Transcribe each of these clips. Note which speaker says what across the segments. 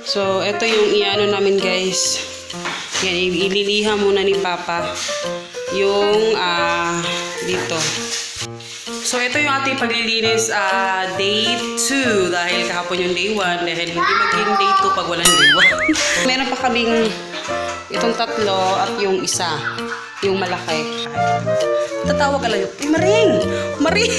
Speaker 1: So, ito yung iano namin guys. Yan, ililiha muna ni Papa yung dito. So, ito yung ating paglilinis day 2 dahil kahapon yung day 1 dahil hindi magiging day 2 pag walang day 1. Meron pa kaming itong tatlo at yung isa, yung malaki. Tatawa ka lang. Eh, Maring! Maring!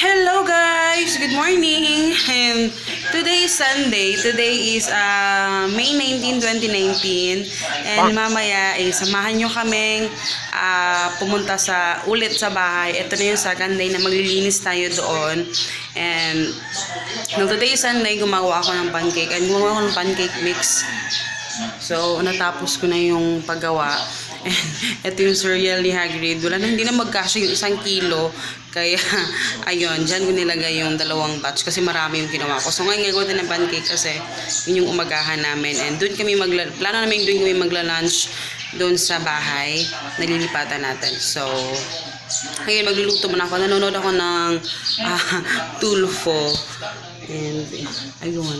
Speaker 1: Hello guys! Good morning! And today is Sunday. Today is May 19, 2019. And mamaya samahan nyo kaming pumunta ulit sa bahay. Ito na yung second day na maglilinis tayo doon. And today is Sunday, gumawa ako ng pancake. And gumawa ako ng pancake mix. So, natapos ko na yung paggawa. And ito yung cereal ni Hagrid. Hindi na magkasya yung 1 kilo. Kaya, ayun, dyan ko nilagay yung 2 batch kasi marami yung ginawa ko. So, ngayon gagawin din ng pancake kasi yun yung umagahan namin. And doon kami plano namin doon kami magla-lunch doon sa bahay. Nalilipatan natin. So, ngayon magluluto muna ako. Nanonood ako ng Tulfo. And, ayun.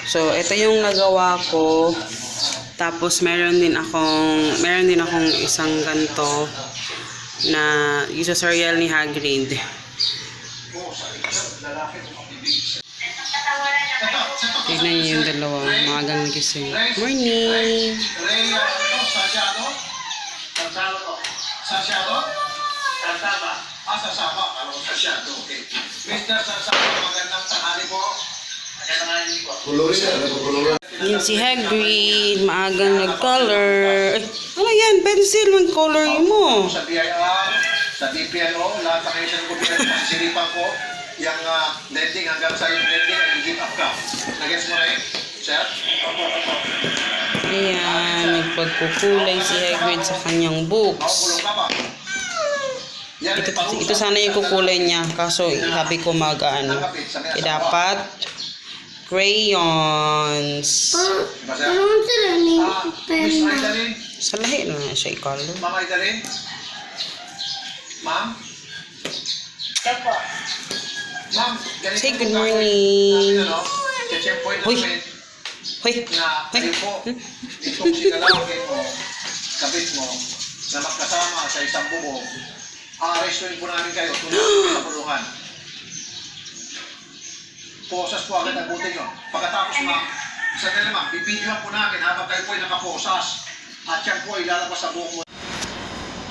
Speaker 1: So, ito yung nagawa ko. Tapos meron din akong isang ganto na yung sa cereal ni Hagrid. Tignan niyo yung dalawa, maagang nagising. Morning! Yan si Hagrid, maagang nag-color. Ano yan? Pencil, mag-color mo.
Speaker 2: Sa BIR, sa DPNO, lahat na kayo sa gobyerno, sisilipan ko, yung lending hanggang sa yung lending, i-give up ka. Nag-gets mo rin, sir?
Speaker 1: Ayan, nagpagkukulay si Hagrid sa kanyang books. Ito sana yung kukulay niya, kaso sabi ko kaya dapat crayons.
Speaker 3: Parang sila ni Perma.
Speaker 1: Sa lahi na siya i-color.
Speaker 2: Mama Idalin? Ma'am?
Speaker 3: Opo.
Speaker 2: Ma'am, ganito
Speaker 1: Say good
Speaker 2: po
Speaker 1: morning.
Speaker 2: namin, Checkpoint
Speaker 1: Hoy.
Speaker 2: namin
Speaker 1: Hoy!
Speaker 2: na kayo po, itong sigalawin mo, kabit mo, na magkasama sa isang bubong, a-arrestuin po namin kayo, tunod sa pulungan. Posas po agad ang buti nyo. Pagkatapos ma'am, isa na naman, bibidyoan po namin habang kayo po ay nakaposas at yan po ay lalabas sa buhok mo.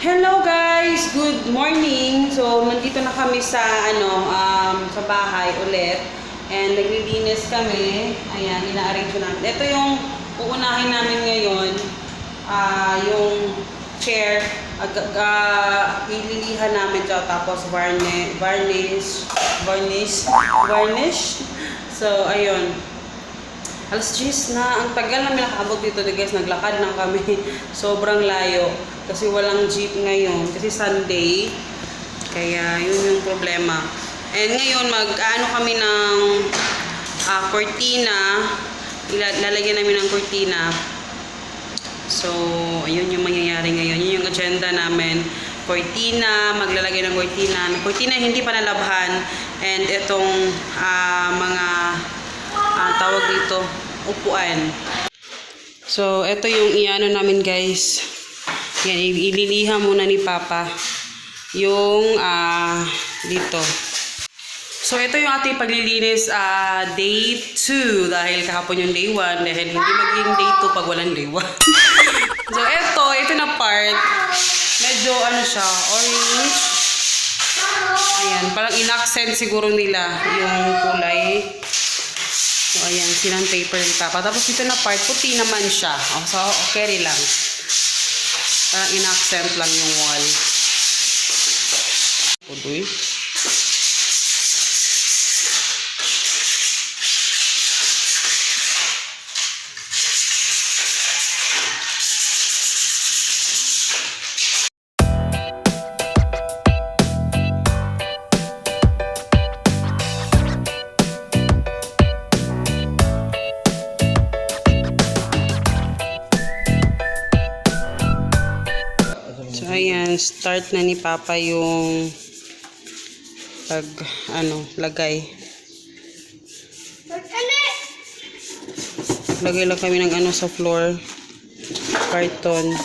Speaker 1: Hello guys! Good morning! So, nandito na kami sa sa bahay ulit. And naglilinis kami. Ayan, ina-arrange namin. Ito yung uunahin namin ngayon. Yung chair. Ililihan namin siya. Tapos varnish. So, ayun. Alas 10 na. Ang tagal namin nakaabot dito guys. Naglakad lang kami. Sobrang layo. Kasi walang jeep ngayon. Kasi Sunday. Kaya yun yung problema. And ngayon kami ng cortina. Lalagyan namin ng cortina. So, ayun yung mangyayari ngayon. Yun yung agenda namin. Cortina, maglalagay ng cortina. Cortina hindi pa nalabhan. And itong mga tawag dito, upuan. So, ito yung iano namin guys. Yan, ililiha muna ni Papa yung dito. So, ito yung ating paglilinis day 2 dahil kahapon yung day 1 dahil hindi magiging day 2 pag walang day 1. So, ito na part. Medyo siya, orange. Ayan, parang in-accent siguro nila yung kulay. So, ayan, silang paper ni Papa. Tapos ito na part, puti naman siya. So, okay lang. Parang in-accent lang yung wall. Udoy. start na ni Papa yung lagay. Lagay lang kami ng sa floor. Carton.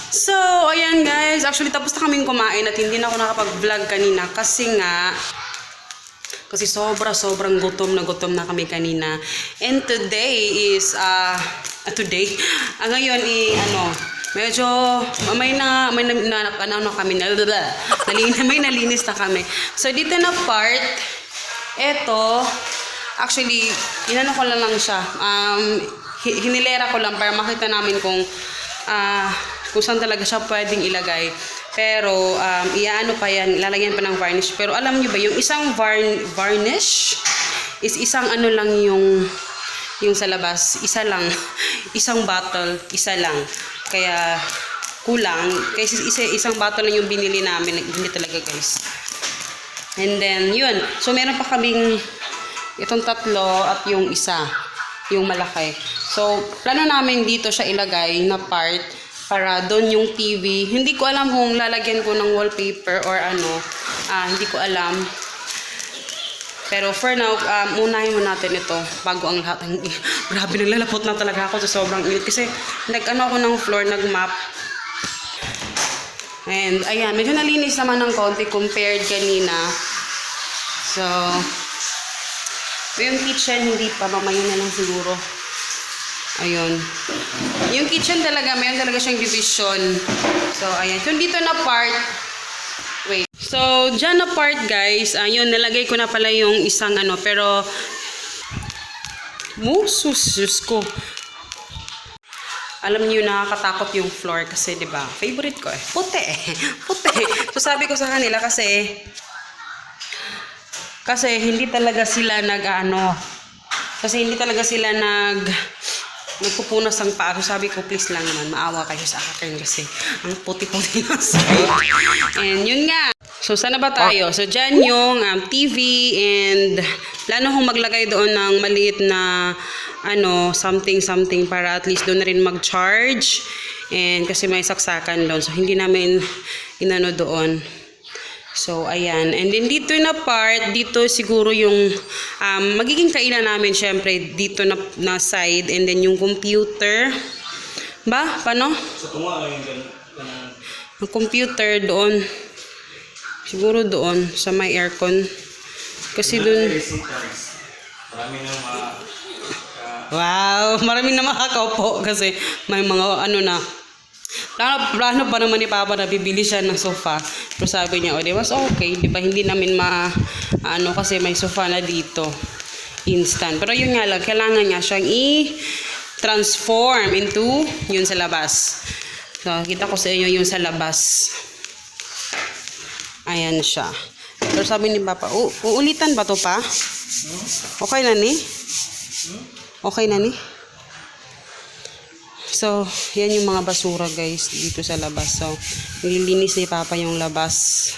Speaker 1: So, ayan guys. Actually, tapos na kaming kumain at hindi na ako nakapag-vlog kanina kasi sobrang gutom na kami kanina. And today is, ngayon medyo, may nalinis na kami. So, dito na part, eto, actually, inano ko lang siya, hinilera ko lang para makita namin kung saan talaga siya pwedeng ilagay. Pero, iaano pa yan, ilalagyan pa ng varnish. Pero alam nyo ba, yung isang varnish is isang lang yung sa labas. Isa lang. Isang bottle, isa lang. Kaya, kulang. Kasi isang bottle lang yung binili namin. Hindi talaga, guys. And then, yun. So, meron pa kaming itong tatlo at yung isa. Yung malaki. So, plano namin dito siya ilagay na part para doon yung TV. Hindi ko alam kung lalagyan ko ng wallpaper or hindi ko alam. Pero for now, unahin mo natin ito bago ang lahat. Grabe, naglalapot na talaga ako sa sobrang init. Kasi ako ng floor, nag-map. And ayan, medyo nalinis naman ng konti compared kanina. So, yung kitchen, hindi pa. Mamaya na lang siguro. Ayun. Yung kitchen talaga, mayroon talaga siyang division. So, ayan. So, dito na part. Wait. So, dyan na part, guys. Ayun, nalagay ko na pala yung isang pero sus ko. Alam niyo, nakakatakot yung floor kasi, di ba? Favorite ko eh. Puti. So, sabi ko sa kanila kasi hindi talaga sila nagpupunas ang paa. So, sabi ko, please lang naman, maawa kayo sa akin kasi ang puti-puti na sa'yo. And yun nga. So, sana ba tayo? So, dyan yung TV and plano kong maglagay doon ng maliit na something para at least doon na rin mag-charge. And kasi may saksakan doon. So, hindi namin doon. So, ayan. And then, dito na part, dito siguro yung magiging kainan namin, syempre, dito na side. And then, yung computer. Ba? Paano? Ang computer doon. Siguro doon, sa may aircon. Kasi doon... Wow! Marami na makakaupo kasi may mga plano pa naman ni Papa na bibili siya ng sofa. Pero sabi niya, di ba, okay. Di ba, hindi namin kasi may sofa na dito. Instant. Pero yun nga lang, kailangan niya siyang i-transform into yun sa labas. So, kita ko sa inyo yung sa labas. Ayan siya. Pero sabi ni Papa, uulitan ba to pa? Okay na ni? Okay na ni? So, yan yung mga basura, guys, dito sa labas. So, nililinis ni Papa yung labas.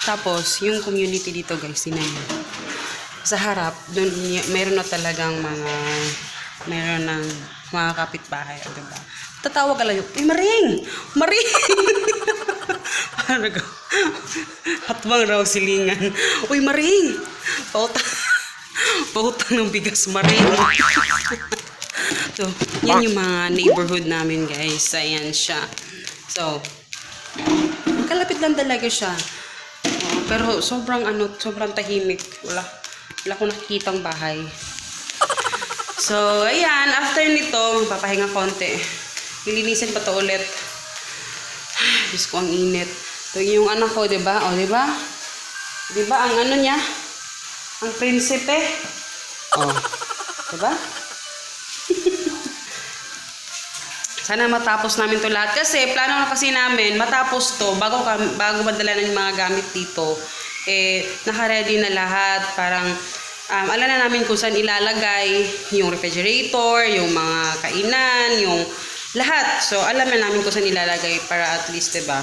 Speaker 1: Tapos, yung community dito, guys, tinan mo. Sa harap, doon, mayroon na talagang mayroon ng mga kapitbahay, diba? Tatawag ka lang yung, Maring! Maring! Hatbang raw silingan. Uy, Maring! Pautang ng bigas, Maring. So, yan yung mga neighborhood namin, guys. Ayan siya. So, kalapit lang talaga siya. Pero sobrang tahimik. Wala akong nakikitang bahay. So, ayan. After nito, papahinga konti. Lilinisin pa to ulit. Diyos ko, ang init. So, yung anak ko, diba? O, diba? Diba, ang niya? Ang prinsipe. O, diba? Sana matapos namin to lahat. Kasi, plano na kasi namin, matapos to, bago madala ng mga gamit dito, naka-ready na lahat. Parang, alam na namin kung saan ilalagay yung refrigerator, yung mga kainan, yung lahat. So, alam na namin kung saan ilalagay para at least, diba?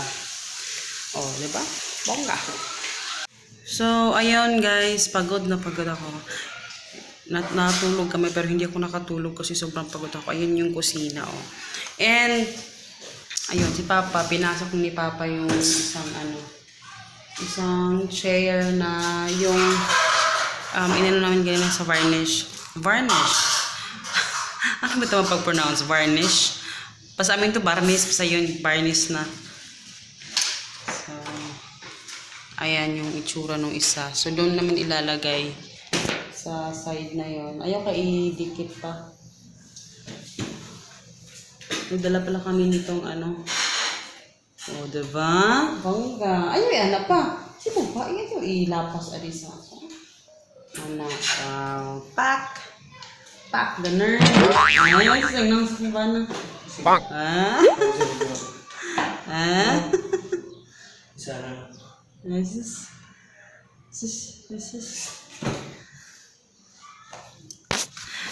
Speaker 1: O, diba? Bongga. So, ayun guys, pagod na pagod ako. natulog kami pero hindi ako nakatulog kasi sobrang pagod ako. Ayun yung kusina, oh. And ayun, si Papa, pinasok ni Papa yung isang chair na yung inano namin ganyan sa varnish. Ano ba ito mapag-pronounce? Varnish? Pa sa amin to varnish, sa yun varnish na. So, ayan yung itsura ng isa. So, doon naman ilalagay sa side na yon. Ayaw ka idikit pa. Nagdala pala kami nitong ano. O, diba? Bangga. Ay, anak pa. Sino ba? Iyan yung ilapas alisa. Anak. Pak. Pak, the nerd. Ay, sayang nang sakiba na.
Speaker 2: Pak!
Speaker 1: Ha? Ha?
Speaker 2: Sana.
Speaker 1: This is.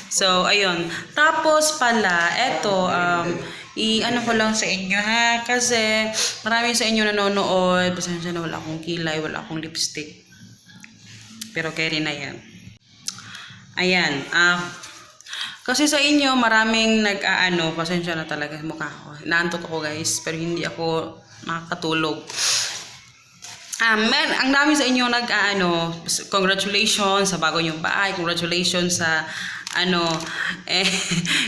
Speaker 1: So, ayun. Tapos pala, eto, ano ko lang sa inyo ha, kasi marami sa inyo nanonood, pasensya na wala akong kilay, wala akong lipstick. Pero carry na yan. Ayan, kasi sa inyo maraming pasensya na talaga mukha ko. Naantok ako guys, pero hindi ako makakatulog. Ang dami sa inyo congratulations sa bago nyong bahay, congratulations sa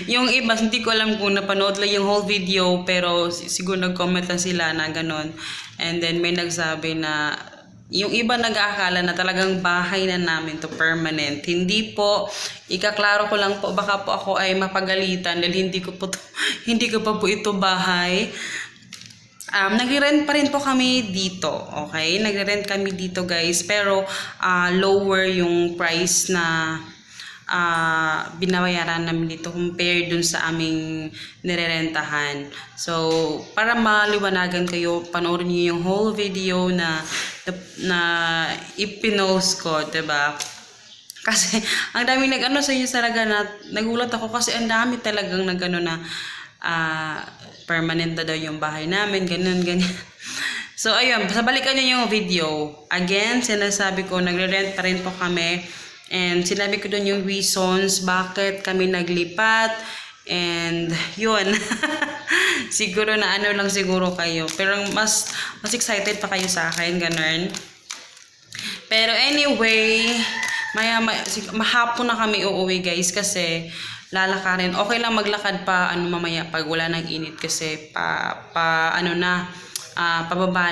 Speaker 1: yung iba, hindi ko alam kung napanood lang yung whole video, pero siguro nag-comment lang sila na ganon. And then may nagsabi na, yung iba nag-aakala na talagang bahay na namin to permanent. Hindi po, ikaklaro ko lang po, baka po ako ay mapagalitan dahil hindi ko pa po ito bahay. Nagre-rent pa rin po kami dito, okay? Nagre-rent kami dito guys, pero lower yung price na binabayaran namin dito compared dun sa aming nirerentahan. So, para maliwanagan kayo, panoorin niyo yung whole video na ipinost ko, diba? Kasi, ang dami sa inyo talaga na nagulat ako kasi ang dami talagang na permanent na daw yung bahay namin, ganyan. So, ayun, balikan niyo yung video. Again, sinasabi ko, nagre-rent pa rin po kami. And sinabi ko doon yung reasons bakit kami naglipat. And yun. Siguro na lang siguro kayo. Pero mas excited pa kayo sa akin. Ganun. Pero anyway, mahapon na kami uuwi guys. Kasi lalakarin. Okay lang maglakad pa mamaya pag wala nang init. Kasi pababa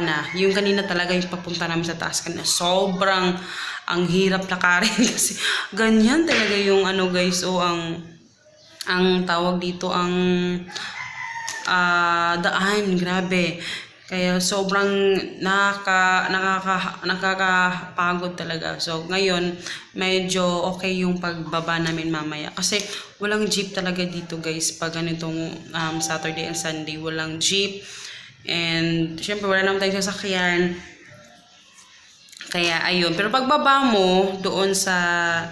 Speaker 1: na. Yung kanina talaga yung papunta namin sa taas. Kanina sobrang ang hirap lakarin kasi ganyan talaga yung guys, ang tawag dito, ang daan, grabe. Kaya sobrang nakakapagod talaga. So ngayon, medyo okay yung pagbaba namin mamaya. Kasi walang jeep talaga dito guys. Pag ganitong Saturday and Sunday, walang jeep. And syempre wala naman tayong sasakyan. Kaya ayun, pero pagbaba mo doon sa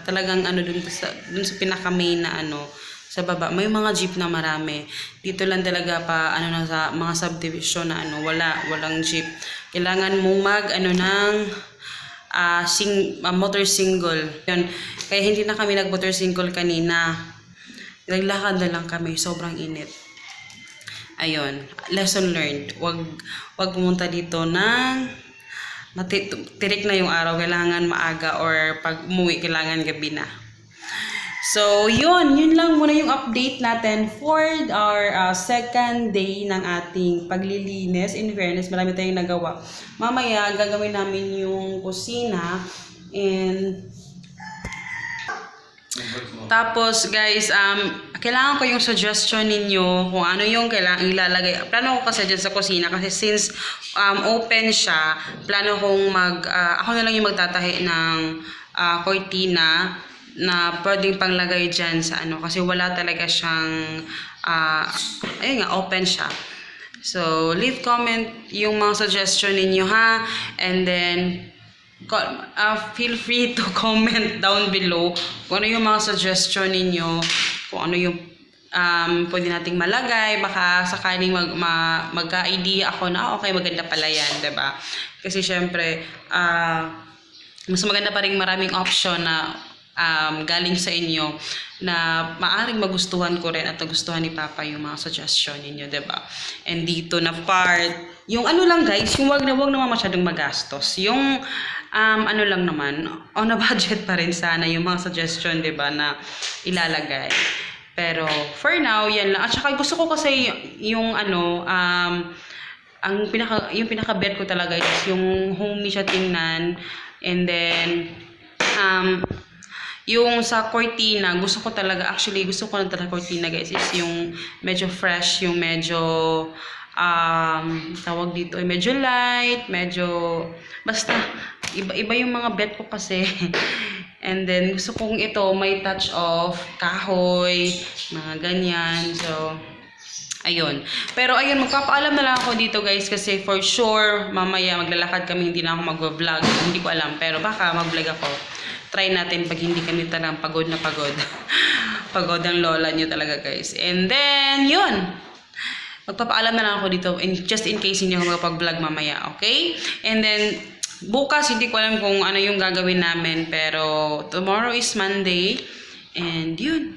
Speaker 1: talagang doon sa pinaka main na sa baba, may mga jeep na marami. Dito lang talaga pa na sa mga subdivision na walang jeep. Kailangan mong motor single. Yun. Kaya hindi na kami nag-motor single kanina. Naglakad na lang kami, sobrang init. Ayun, lesson learned. Wag pumunta dito ng tirik na yung araw, kailangan maaga, or pag umuwi kailangan gabi na. So yun lang muna yung update natin for our second day ng ating paglilinis. In fairness, marami tayong nagawa. Mamaya gagawin namin yung kusina, and tapos guys, kailangan ko yung suggestion ninyo kung ano yung kailangan ilalagay. Plano ko kasi dyan sa kusina kasi since open siya, plano kong ako na lang yung magtatahi ng cortina na pwedeng panglagay dyan sa kasi wala talaga siyang ayun nga, open siya. So leave comment yung mga suggestion ninyo ha, and then feel free to comment down below kung ano yung mga suggestion ninyo, kung ano yung pwede nating malagay. Baka sakaling magka-idea ako na okay, maganda pala yan, diba? Kasi syempre mas maganda pa rin maraming option na galing sa inyo na maaring magustuhan ko rin at nagustuhan ni Papa yung mga suggestion ninyo, 'di ba? And dito na part, yung ano lang guys, yung wag naman masyadong magastos. Yung ano lang naman, on a budget pa rin sana yung mga suggestion, 'di ba, na ilalagay. Pero for now, yan lang. At saka gusto ko kasi yung ano, yung pinaka-bet ko talaga is yung homey siya tingnan. And then, yung sa cortina, gusto ko na talaga cortina guys, is yung medyo fresh, yung medyo, tawag dito, medyo light, medyo, basta, iba yung mga bet ko kasi. And then, gusto kong ito, may touch of kahoy, mga ganyan. So, ayun. Pero ayun, magpapaalam na lang ako dito guys kasi for sure, mamaya maglalakad kami, hindi na ako mag-vlog. Hindi ko alam, pero baka mag-vlog ako. Try natin pag hindi kami talagang pagod na pagod. Pagod ang lola nyo talaga guys. And then, yun. Magpapaalam na lang ako dito just in case hindi ako magpag-vlog mamaya, okay? And then, bukas hindi ko alam kung ano yung gagawin namin, pero tomorrow is Monday. And yun.